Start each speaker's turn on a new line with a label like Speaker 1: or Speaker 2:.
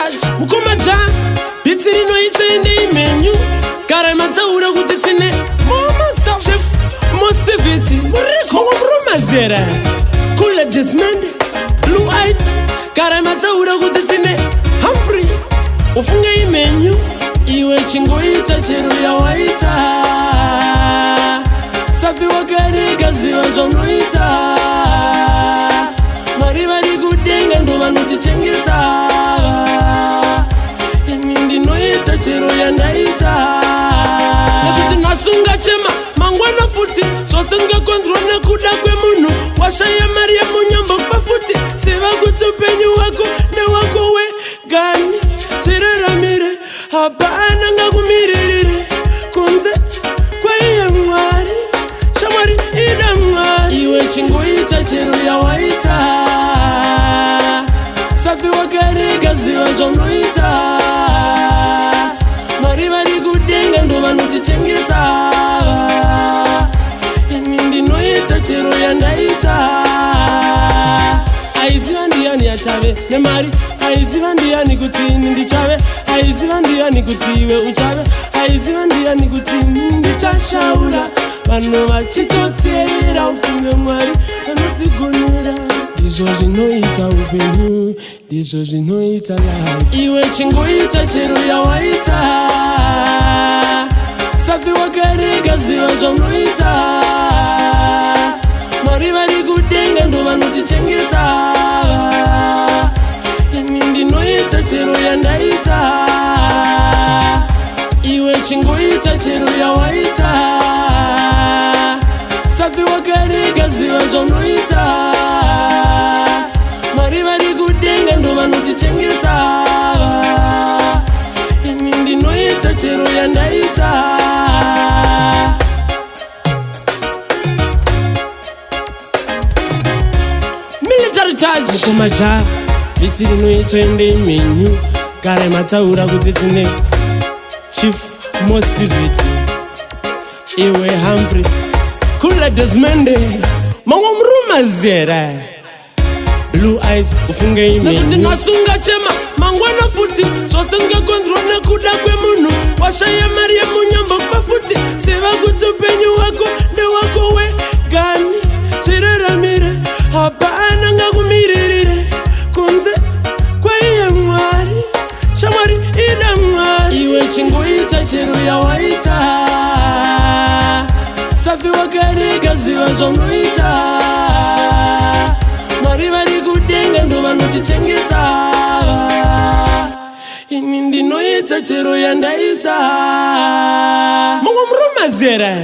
Speaker 1: touch mukomaja bitsiri no ichende imenu kare mataura kuti tine mama chef Mostivity muriko murumazera Kula Desmond Blue Eyes kare mataura kuti tine Humphrey ufunge imenu iwe chingoita chero yawaita safi wakari gaziwa zvonoita Mari vari kudenga ndo vanotichengeta ini ndinoita chero yandaita nekuti nasunga chema mangwana futi zvose ungakonzerwa nekuda kwemunhu washaya mari yemunyambo pafuti seva kuti upenyu hwako ndewako wegani chiraramire hapana ngakumiririre kunze kwaiye mwari shamwari ida mwari iwe chingoita chero yawaita safi wakarega ziva zvonoita mari vari kudenga ndo vanotichengeta ini ndinoita chero yandaita aiziva ndiani achave nemari aiziva ndiani kuti ini ndichave aiziva ndiani kuti iwe uchave aiziva ndiani kuti ini ndichashaura vanhu vachitoteera ufunge mwari vanotigonera ndizvo zvinoita upenyu ndizvo zvinoita life iwe chingoita chero yawaita safi wakarega ziva zvonoita mari vari kudenga ndo vanotichengeta ini ndinoita chero yandaita iwe chingoita chero yawaita safi wakarega ziva zvonoita mari vari kudenga ndo vanotichengeta ini ndinoita chero yandaita Military touch mukomaja bitsi rinoita ende imenu kare mataura kuti tine Chief Mostivity iwe Humphrey Kula Desmond mangwa murumazera Blue Eyes ufunge imenu nekuti nasunga chema mangwana futi zvose ungakonzerwa nekuda kwemunhu washaya mari yemunyambo pafuti seva kuti upenyu hwako ndewako wegani chiraramire hapana ngakumiririre kunze kwaiye mwari shamwari ida mwari iwe chingoita chero yawaita safi wakarega ziva zvonoita mari vari kudenga ndo vanotichengeta ini ndinoita chero yandaita mungomurumazera